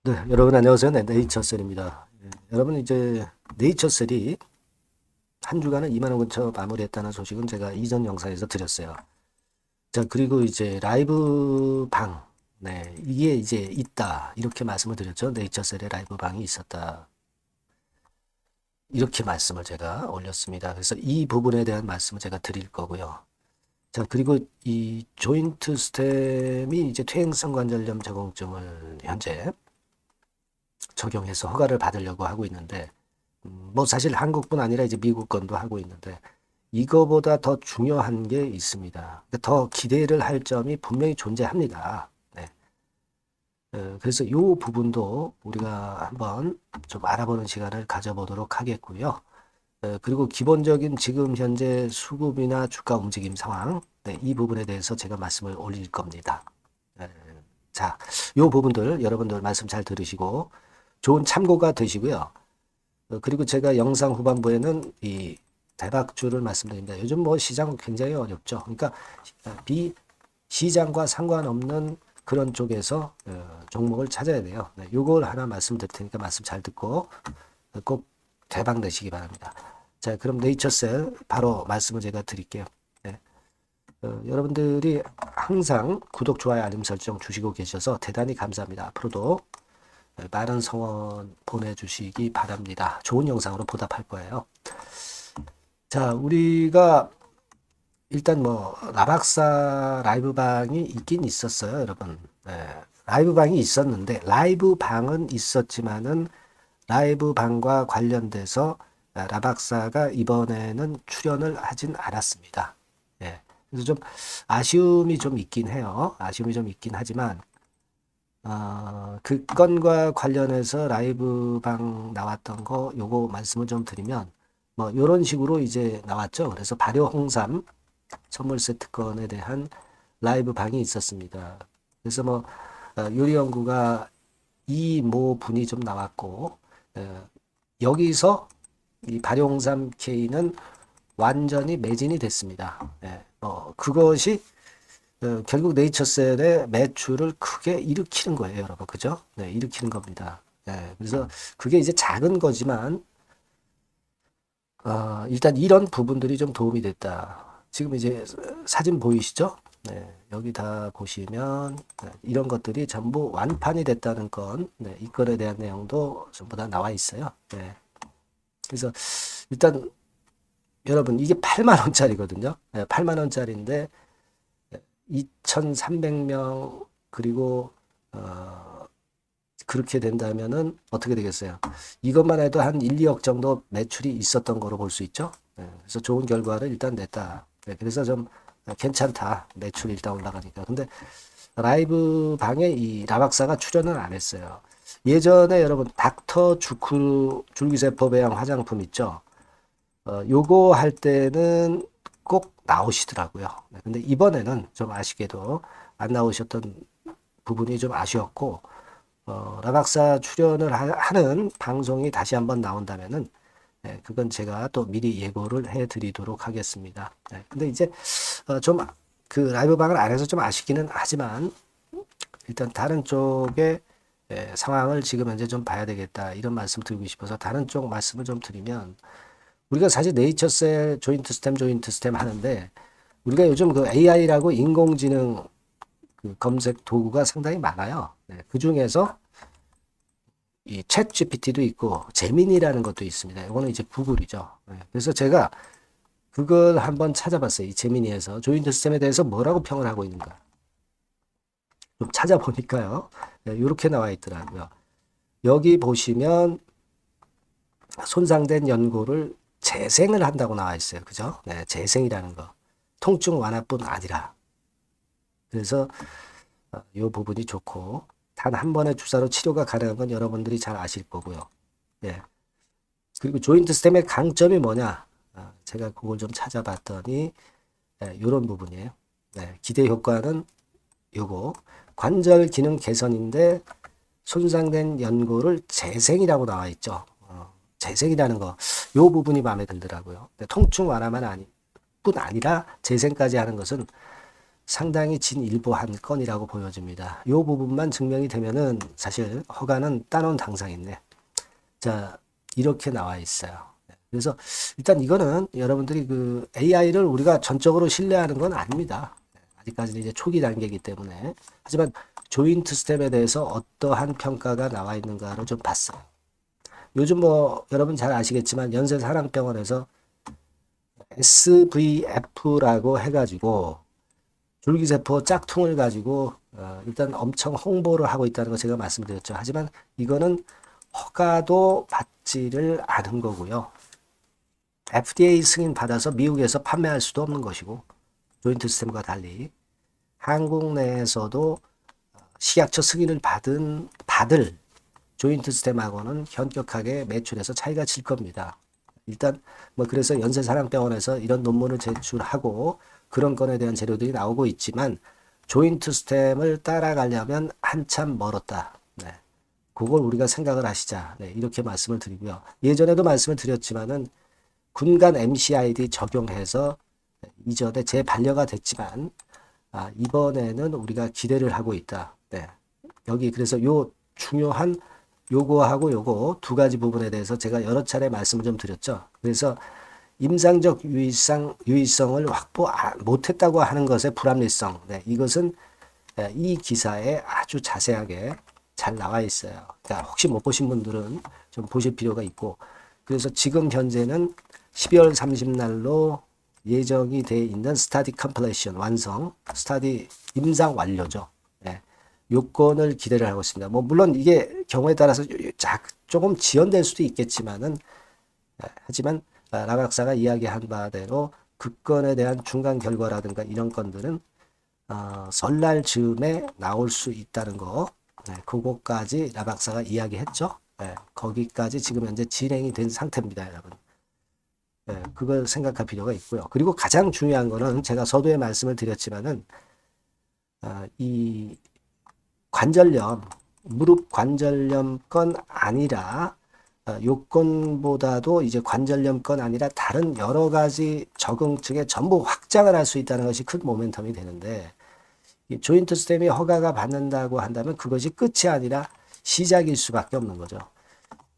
네, 여러분 안녕하세요. 네, 네이처셀입니다. 여러분 이제 네이처셀이 한 주간을 2만 원 근처 마무리했다는 소식은 제가 이전 영상에서 드렸어요. 자, 그리고 이제 라이브 방, 네, 이게 이제 있다 이렇게 말씀을 드렸죠. 네이처셀에 라이브 방이 있었다 이렇게 말씀을 제가 올렸습니다. 그래서 이 부분에 대한 말씀을 제가 드릴 거고요. 자, 그리고 이 조인트 스템이 이제 퇴행성 관절염 적응증을 현재 적용해서 허가를 받으려고 하고 있는데, 뭐 사실 한국뿐 아니라 이제 미국 건도 하고 있는데, 이거보다 더 중요한 게 있습니다. 그러니까 더 기대를 할 점이 분명히 존재합니다. 네. 그래서 이 부분도 우리가 한번 좀 알아보는 시간을 가져보도록 하겠고요. 그리고 기본적인 지금 현재 수급이나 주가 움직임 상황, 네, 이 부분에 대해서 제가 말씀을 올릴 겁니다. 자, 이 부분들 여러분들 말씀 잘 들으시고 좋은 참고가 되시고요. 그리고 제가 영상 후반부에는 이 대박주를 말씀드립니다. 요즘 뭐 시장 굉장히 어렵죠. 그러니까 시장과 상관없는 그런 쪽에서 종목을 찾아야 돼요. 네, 요걸 하나 말씀드릴 테니까 말씀 잘 듣고 꼭 대박 내시기 바랍니다. 자, 그럼 네이처셀 바로 말씀을 제가 드릴게요. 네. 여러분들이 항상 구독, 좋아요, 알림 설정 주시고 계셔서 대단히 감사합니다. 앞으로도 많은 성원 보내주시기 바랍니다. 좋은 영상으로 보답할 거예요. 자, 우리가 일단 뭐 라박사 라이브 방이 있긴 있었어요, 여러분. 라이브 방이 있었는데 라이브 방은 있었지만은 라이브 방과 관련돼서 라박사가 이번에는 출연을 하진 않았습니다. 예. 그래서 좀 아쉬움이 좀 있긴 해요. 아쉬움이 좀 있긴 하지만 그 건과 관련해서 라이브 방 나왔던 거 요거 말씀을 좀 드리면 뭐 요런 식으로 이제 나왔죠. 그래서 발효 홍삼 선물 세트권에 대한 라이브 방이 있었습니다. 그래서 뭐 요리 연구가 이모 분이 좀 나왔고 여기서 이 발효 홍삼 K는 완전히 매진이 됐습니다. 그것이 결국 네이처셀의 매출을 크게 일으키는 거예요, 여러분. 그죠? 네, 일으키는 겁니다. 그래서 그게 이제 작은 거지만, 일단 이런 부분들이 좀 도움이 됐다. 지금 이제 사진 보이시죠? 네, 여기 다 보시면, 이런 것들이 전부 완판이 됐다는 건, 네, 이 건에 대한 내용도 전부 다 나와 있어요. 네. 그래서 일단 여러분, 이게 8만 원짜리거든요. 8만 원짜리인데, 2,300명 그리고 그렇게 된다면은 어떻게 되겠어요? 이것만 해도 한 1, 2억 정도 매출이 있었던 거로 볼 수 있죠. 그래서 좋은 결과를 일단 냈다. 그래서 좀 괜찮다. 매출이 일단 올라가니까. 근데 라이브 방에 이 라박사가 출연을 안 했어요. 예전에 여러분 닥터 주크루 줄기세포 배양 화장품 있죠. 요거 할 때는 꼭 나오시더라고요. 근데 이번에는 좀 아쉽게도 안 나오셨던 부분이 좀 아쉬웠고, 라박사 출연을 하는 방송이 다시 한번 나온다면은, 그건 제가 또 미리 예고를 해 드리도록 하겠습니다. 근데 이제, 좀, 그 라이브 방을 안 해서 좀 아쉽기는 하지만, 일단 다른 쪽의 상황을 지금 현재 좀 봐야 되겠다. 이런 말씀 드리고 싶어서 다른 쪽 말씀을 좀 드리면, 우리가 사실 네이처셀 조인트 스템 하는데 우리가 요즘 그 AI라고 인공지능 그 검색 도구가 상당히 많아요. 그 중에서 이 챗 GPT도 있고 제민이라는 것도 있습니다. 이거는 이제 구글이죠. 그래서 제가 그걸 한번 찾아봤어요. 이 제민이에서 조인트 스템에 대해서 뭐라고 평을 하고 있는가 좀 찾아보니까요. 이렇게 나와 있더라고요. 여기 보시면 손상된 연고를 재생을 한다고 나와 있어요. 그죠? 네, 재생이라는 거. 통증 완화뿐 아니라. 그래서 이 부분이 좋고 단 한 번의 주사로 치료가 가능한 건 여러분들이 잘 아실 거고요. 예. 그리고 조인트 스템의 강점이 뭐냐? 제가 그걸 좀 찾아봤더니 이런 부분이에요. 기대 효과는 요거 관절 기능 개선인데 손상된 연골을 재생이라고 나와 있죠. 재생이라는 거, 요 부분이 마음에 들더라고요. 통증 완화만 뿐 아니라 재생까지 하는 것은 상당히 진일보한 건이라고 보여집니다. 이 부분만 증명이 되면은 사실 허가는 따놓은 당상인데, 자, 이렇게 나와 있어요. 그래서 일단 이거는 여러분들이 그 AI를 우리가 전적으로 신뢰하는 건 아닙니다. 아직까지는 이제 초기 단계이기 때문에. 하지만 조인트 스텝에 대해서 어떠한 평가가 나와 있는가를 좀 봤어요. 요즘 뭐 여러분 잘 아시겠지만 연세사랑병원에서 SVF라고 해가지고 줄기세포 짝퉁을 가지고 일단 엄청 홍보를 하고 있다는 거 제가 말씀드렸죠. 하지만 이거는 허가도 받지를 않은 거고요. FDA 승인 받아서 미국에서 판매할 수도 없는 것이고, 조인트 시스템과 달리 한국 내에서도 식약처 승인을 받을 조인트 시스템하고는 현격하게 매출에서 차이가 질 겁니다. 일단 뭐 그래서 연세사랑병원에서 이런 논문을 제출하고 그런 건에 대한 재료들이 나오고 있지만 조인트 시스템을 따라가려면 한참 멀었다. 네. 그걸 우리가 생각을 하시자. 네. 이렇게 말씀을 드리고요. 예전에도 말씀을 드렸지만은 군간 MCID 적용해서 이전에 재반려가 됐지만 이번에는 우리가 기대를 하고 있다. 네. 여기 그래서 요 중요한 요거하고 요거 두 가지 부분에 대해서 제가 여러 차례 말씀을 좀 드렸죠. 그래서 임상적 유의성을 확보 못했다고 하는 것의 불합리성. 네, 이것은 이 기사에 아주 자세하게 잘 나와 있어요. 그러니까 혹시 못 보신 분들은 좀 보실 필요가 있고, 그래서 지금 현재는 12월 30날로 예정이 돼 있는 스타디 컴플레이션 완성, 스타디 임상 완료죠. 네. 요건을 기대를 하고 있습니다. 뭐 물론 이게 경우에 따라서 조금 지연될 수도 있겠지만은 하지만 라 박사가 이야기한 바대로 그 건에 대한 중간 결과라든가 이런 건들은 설날 즈음에 나올 수 있다는 거, 네, 그거까지 라 박사가 이야기했죠. 네, 거기까지 지금 현재 진행이 된 상태입니다, 여러분. 네, 그걸 생각할 필요가 있고요. 그리고 가장 중요한 거는 제가 서두에 말씀을 드렸지만은 이 관절염, 무릎 관절염 건 아니라 요건보다도 이제 관절염 건 아니라 다른 여러 가지 적응증에 전부 확장을 할 수 있다는 것이 큰 모멘텀이 되는데, 이 조인트 스템이 허가가 받는다고 한다면 그것이 끝이 아니라 시작일 수밖에 없는 거죠.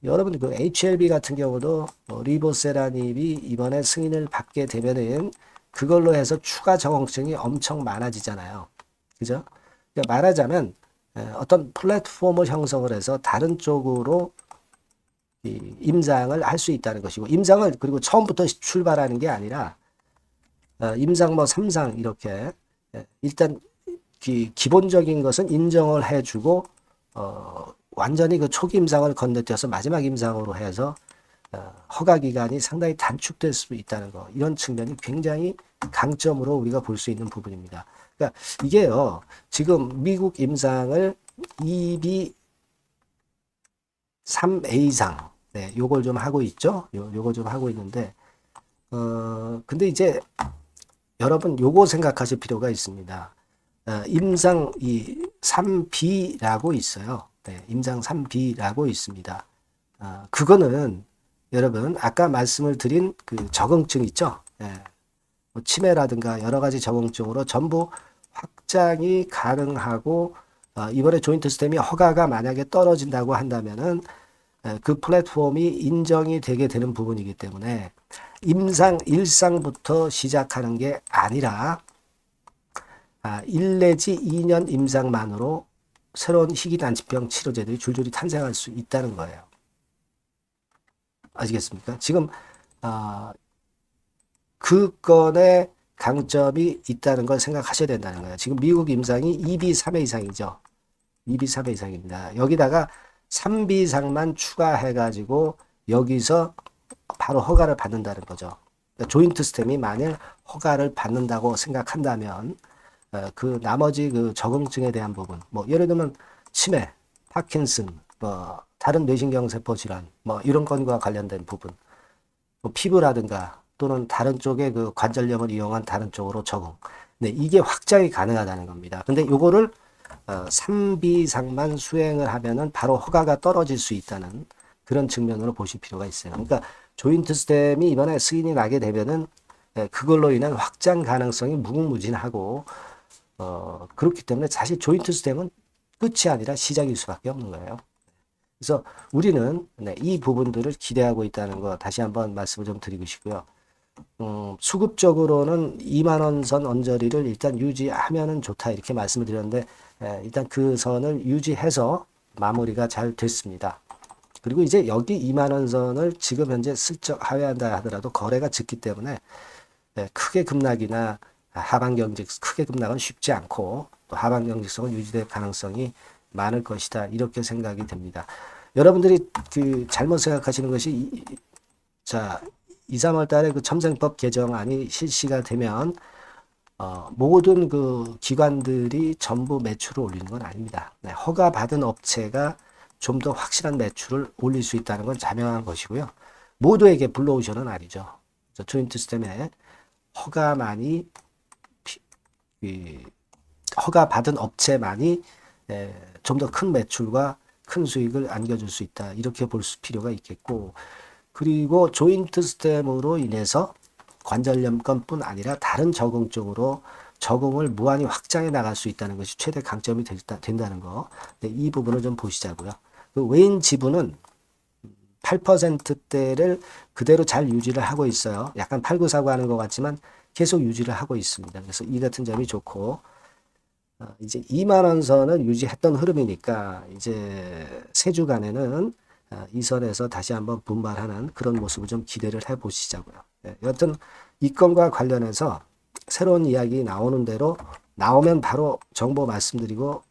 여러분 그 HLB 같은 경우도 리보세라닙이 이번에 승인을 받게 되면은 그걸로 해서 추가 적응증이 엄청 많아지잖아요. 그죠? 그러니까 말하자면 어떤 플랫폼을 형성을 해서 다른 쪽으로 이 임상을 할 수 있다는 것이고, 임상을 그리고 처음부터 출발하는 게 아니라 임상 뭐 3상 이렇게 일단 기본적인 것은 인정을 해주고 완전히 그 초기 임상을 건너뛰어서 마지막 임상으로 해서 허가 기간이 상당히 단축될 수 있다는 거, 이런 측면이 굉장히 강점으로 우리가 볼 수 있는 부분입니다. 그러니까 이게요, 지금 미국 임상을 EB 3A상, 네, 요걸 좀 하고 있죠. 요거 좀 하고 있는데, 근데 이제 여러분 요거 생각하실 필요가 있습니다. 임상 이 3B라고 있어요. 네, 임상 3B라고 있습니다. 그거는 여러분 아까 말씀을 드린 그 적응증 있죠. 네, 뭐 치매라든가 여러 가지 적응증으로 전부 확장이 가능하고, 이번에 조인트 스템이 허가가 만약에 떨어진다고 한다면은 그 플랫폼이 인정이 되게 되는 부분이기 때문에 임상 1상부터 시작하는 게 아니라 1 내지 2년 임상만으로 새로운 희귀단치병 치료제들이 줄줄이 탄생할 수 있다는 거예요. 아시겠습니까? 지금 그 건에 강점이 있다는 걸 생각하셔야 된다는 거예요. 지금 미국 임상이 2B 3회 이상이죠. 2B 3회 이상입니다. 여기다가 3B 이상만 추가해가지고 여기서 바로 허가를 받는다는 거죠. 그러니까 조인트 스템이 만일 허가를 받는다고 생각한다면 그 나머지 그 적응증에 대한 부분, 뭐 예를 들면 치매, 파킨슨, 뭐 다른 뇌신경세포 질환, 뭐 이런 건과 관련된 부분, 뭐 피부라든가 또는 다른 쪽의 그 관절염을 이용한 다른 쪽으로 적응. 네, 이게 확장이 가능하다는 겁니다. 근데 요거를 3B 이상만 수행을 하면은 바로 허가가 떨어질 수 있다는 그런 측면으로 보실 필요가 있어요. 그러니까 조인트 스템이 이번에 승인이 나게 되면은 그걸로 인한 확장 가능성이 무궁무진하고, 그렇기 때문에 사실 조인트 스템은 끝이 아니라 시작일 수밖에 없는 거예요. 그래서 우리는 이 부분들을 기대하고 있다는 거 다시 한번 말씀을 좀 드리고 싶고요. 수급적으로는 2만 원 선 언저리를 일단 유지하면은 좋다 이렇게 말씀을 드렸는데 일단 그 선을 유지해서 마무리가 잘 됐습니다. 그리고 이제 여기 2만 원 선을 지금 현재 슬쩍 하회한다 하더라도 거래가 짙기 때문에 크게 급락이나 하방 경직 크게 급락은 쉽지 않고 또 하방 경직성은 유지될 가능성이 많을 것이다 이렇게 생각이 됩니다. 여러분들이 그 잘못 생각하시는 것이 자 2, 3월 달에 그 첨생법 개정안이 실시가 되면 모든 그 기관들이 전부 매출을 올리는 건 아닙니다. 허가 받은 업체가 좀 더 확실한 매출을 올릴 수 있다는 건 자명한 것이고요. 모두에게 블루오션은 아니죠. 조인트 시스템에 허가만이 허가 받은 업체만이 좀 더 큰 매출과 큰 수익을 안겨줄 수 있다. 이렇게 볼 필요가 있겠고, 그리고 조인트 스템으로 인해서 관절염건뿐 아니라 다른 적응 쪽으로 적응을 무한히 확장해 나갈 수 있다는 것이 최대 강점이 된다는 거. 이 부분을 좀 보시자고요. 그 외인 지분은 8%대를 그대로 잘 유지를 하고 있어요. 약간 팔구사구 하는 것 같지만 계속 유지를 하고 있습니다. 그래서 이 같은 점이 좋고, 이제 2만 원 선을 유지했던 흐름이니까 이제 세 주간에는 이 선에서 다시 한번 분발하는 그런 모습을 좀 기대를 해 보시자고요. 여튼 이 건과 관련해서 새로운 이야기 나오는 대로 나오면 바로 정보 말씀드리고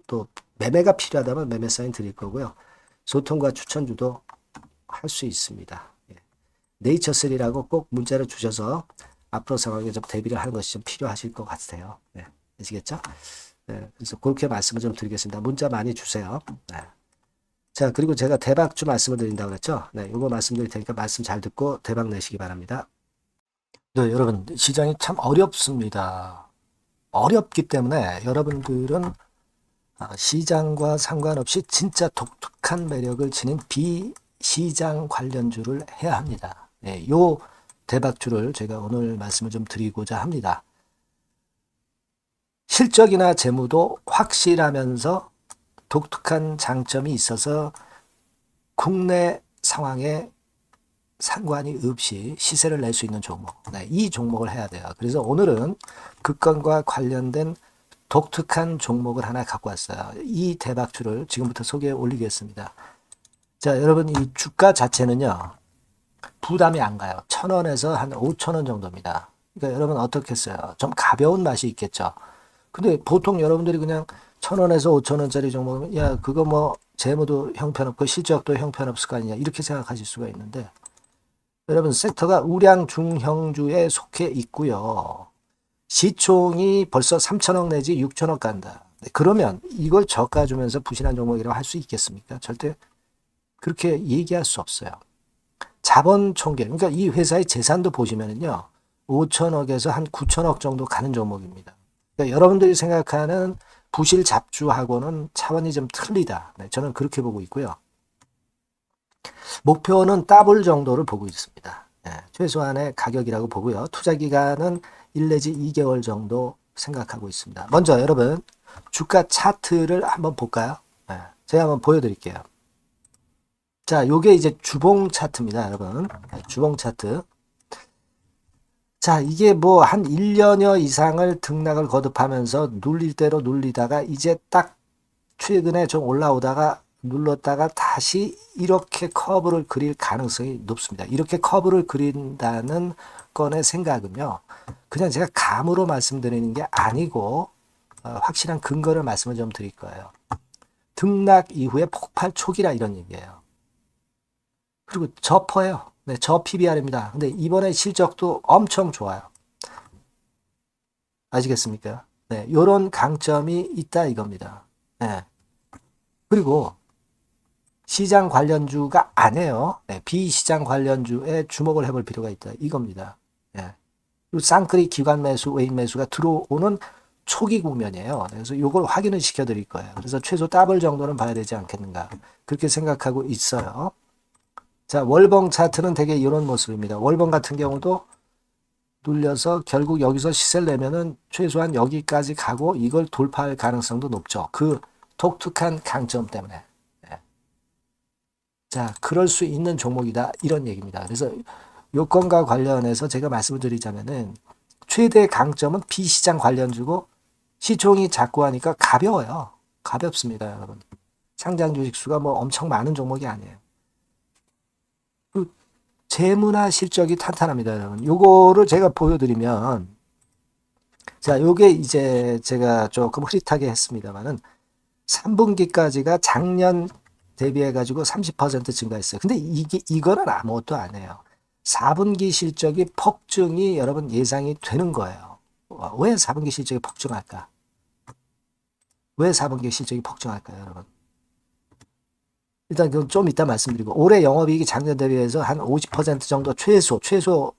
또 매매가 필요하다면 매매 사인 드릴 거고요. 소통과 추천주도 할 수 있습니다. 네이처셀이라고 꼭 문자를 주셔서 앞으로 상황에 좀 대비를 하는 것이 좀 필요하실 것 같아요. 아시겠죠? 그래서 그렇게 말씀을 좀 드리겠습니다. 문자 많이 주세요. 자, 그리고 제가 대박주 말씀을 드린다고 그랬죠? 이거 말씀드릴 테니까 말씀 잘 듣고 대박 내시기 바랍니다. 네, 여러분, 시장이 참 어렵습니다. 어렵기 때문에 여러분들은 시장과 상관없이 진짜 독특한 매력을 지닌 비시장 관련주를 해야 합니다. 요 대박주를 제가 오늘 말씀을 좀 드리고자 합니다. 실적이나 재무도 확실하면서 독특한 장점이 있어서 국내 상황에 상관이 없이 시세를 낼 수 있는 종목. 이 종목을 해야 돼요. 그래서 오늘은 그 건과 관련된 독특한 종목을 하나 갖고 왔어요. 이 대박주를 지금부터 소개해 올리겠습니다. 자, 여러분 이 주가 자체는요. 부담이 안 가요. 1,000원에서 한 5,000원 정도입니다. 그러니까 여러분 어떻겠어요? 좀 가벼운 맛이 있겠죠. 근데 보통 여러분들이 그냥 1,000원에서 5,000원짜리 종목이면 야 그거 뭐 재무도 형편없고 실적도 형편없을 거 아니냐 이렇게 생각하실 수가 있는데 여러분 섹터가 우량 중형주에 속해 있고요. 시총이 벌써 3,000억 내지 6,000억 간다. 그러면 이걸 저가 주면서 부실한 종목이라고 할 수 있겠습니까? 절대 그렇게 얘기할 수 없어요. 자본 총계, 그러니까 이 회사의 재산도 보시면은요. 5,000억에서 한 9,000억 정도 가는 종목입니다. 그러니까 여러분들이 생각하는 부실 잡주하고는 차원이 좀 틀리다. 저는 그렇게 보고 있고요. 목표는 더블 정도를 보고 있습니다. 최소한의 가격이라고 보고요. 투자 기간은 1 내지 2개월 정도 생각하고 있습니다. 먼저 여러분 주가 차트를 한번 볼까요? 제가 한번 보여드릴게요. 자, 요게 이제 주봉 차트입니다, 여러분. 주봉 차트. 자, 이게 뭐 한 1년여 이상을 등락을 거듭하면서 눌릴 대로 눌리다가 이제 딱 최근에 좀 올라오다가 눌렀다가 다시 이렇게 커브를 그릴 가능성이 높습니다. 이렇게 커브를 그린다는 건의 생각은요. 그냥 제가 감으로 말씀드리는 게 아니고 확실한 근거를 말씀을 좀 드릴 거예요. 등락 이후에 폭발 초기라 이런 얘기예요. 그리고 저퍼예요. 저 PBR입니다. 근데 이번에 실적도 엄청 좋아요. 아시겠습니까? 요런 강점이 있다 이겁니다. 그리고 시장 관련주가 아니에요. 비시장 관련주에 주목을 해볼 필요가 있다 이겁니다. 그리고 쌍끌이 기관 매수, 외인 매수가 들어오는 초기 국면이에요. 그래서 이걸 확인을 시켜드릴 거예요. 그래서 최소 더블 정도는 봐야 되지 않겠는가 그렇게 생각하고 있어요. 자, 월봉 차트는 되게 이런 모습입니다. 월봉 같은 경우도 눌려서 결국 여기서 시세를 내면은 최소한 여기까지 가고 이걸 돌파할 가능성도 높죠. 그 독특한 강점 때문에. 예. 자, 그럴 수 있는 종목이다. 이런 얘기입니다. 그래서 요건과 관련해서 제가 말씀을 드리자면은 최대 강점은 비시장 관련주고 시총이 작고 하니까 가벼워요. 가볍습니다, 여러분. 상장 주식 수가 뭐 엄청 많은 종목이 아니에요. 그 재무나 실적이 탄탄합니다, 여러분. 요거를 제가 보여드리면, 자, 요게 이제 제가 조금 흐릿하게 했습니다만은 3분기까지가 작년 대비해가지고 30% 증가했어요. 근데 이거는 아무것도 아니에요. 4분기 실적이 폭증이 여러분 예상이 되는 거예요. 왜 4분기 실적이 폭증할까? 왜 4분기 실적이 폭증할까요, 여러분? 일단 그건 좀 이따 말씀드리고 올해 영업이익이 작년 대비해서 한 50% 정도 최소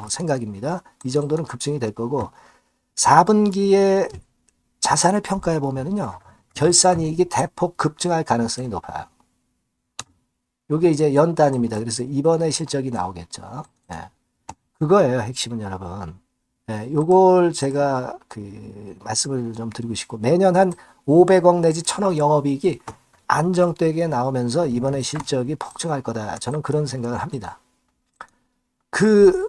생각입니다. 이 정도는 급증이 될 거고 4분기에 자산을 평가해 보면은요. 결산이익이 대폭 급증할 가능성이 높아요. 요게 이제 연단입니다. 그래서 이번에 실적이 나오겠죠. 예. 그거예요. 핵심은 여러분. 예, 요걸 제가 말씀을 좀 드리고 싶고 매년 한 500억 내지 1000억 영업이익이 안정되게 나오면서 이번에 실적이 폭증할 거다. 저는 그런 생각을 합니다. 그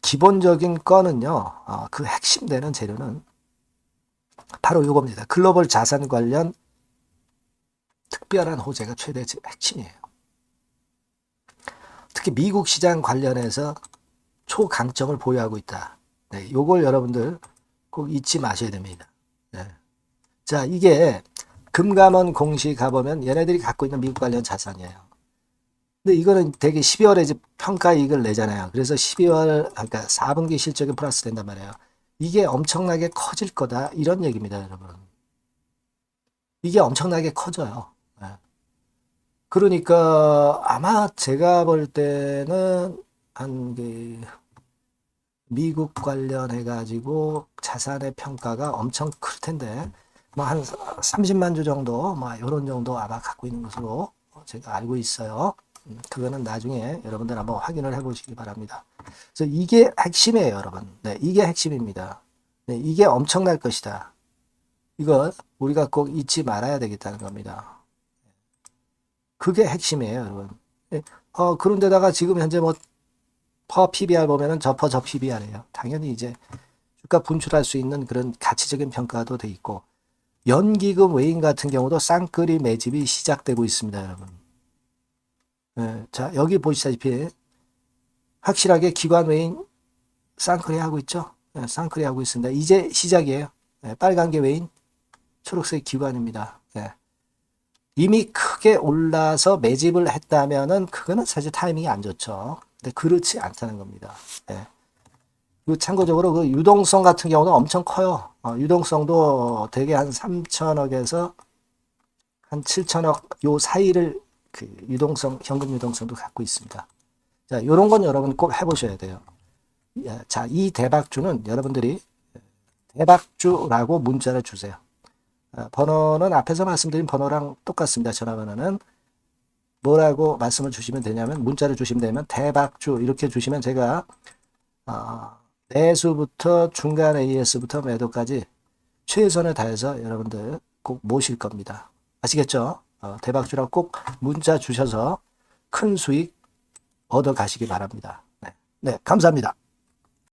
기본적인 건은요. 그 핵심되는 재료는 바로 요겁니다. 글로벌 자산 관련 특별한 호재가 최대 핵심이에요. 특히 미국 시장 관련해서 초강점을 보유하고 있다. 네, 요걸 여러분들 꼭 잊지 마셔야 됩니다. 네. 자, 이게 금감원 공시 가보면 얘네들이 갖고 있는 미국 관련 자산이에요. 근데 이거는 되게 12월에 이제 평가이익을 내잖아요. 그래서 12월, 그러니까 4분기 실적이 플러스 된단 말이에요. 이게 엄청나게 커질 거다. 이런 얘기입니다, 여러분. 이게 엄청나게 커져요. 네. 그러니까 아마 제가 볼 때는 한 미국 관련해가지고 자산의 평가가 엄청 클 텐데, 뭐 한 30만 주 정도, 뭐 이런 정도 아마 갖고 있는 것으로 제가 알고 있어요. 그거는 나중에 여러분들 한번 확인을 해보시기 바랍니다. 그래서 이게 핵심이에요, 여러분. 네, 이게 핵심입니다. 네, 이게 엄청날 것이다. 이거 우리가 꼭 잊지 말아야 되겠다는 겁니다. 그게 핵심이에요, 여러분. 네, 그런데다가 지금 현재 뭐 퍼 PBR 보면은 저 PBR이에요. 당연히 이제 주가 분출할 수 있는 그런 가치적인 평가도 돼 있고 연기금 외인 같은 경우도 쌍끌이 매집이 시작되고 있습니다, 여러분. 네, 자, 여기 보시다시피 확실하게 기관 외인 쌍끌이 하고 있죠. 네, 쌍끌이 하고 있습니다. 이제 시작이에요. 네, 빨간 게 외인, 초록색 기관입니다. 네. 이미 크게 올라서 매집을 했다면은 그거는 사실 타이밍이 안 좋죠. 근데 그렇지 않다는 겁니다. 네. 그 참고적으로 그 유동성 같은 경우는 엄청 커요. 유동성도 대개 한 3천억에서 한 7천억 요 사이를 유동성, 현금 유동성도 갖고 있습니다. 자, 요런 건 여러분 꼭 해보셔야 돼요. 자, 이 대박주는 여러분들이 대박주라고 문자를 주세요. 번호는 앞에서 말씀드린 번호랑 똑같습니다. 전화번호는 뭐라고 말씀을 주시면 되냐면 문자를 주시면 되면 대박주 이렇게 주시면 제가 매수부터 중간 AS부터 매도까지 최선을 다해서 여러분들 꼭 모실 겁니다. 아시겠죠? 대박주라고 꼭 문자 주셔서 큰 수익 얻어 가시기 바랍니다. 네, 감사합니다.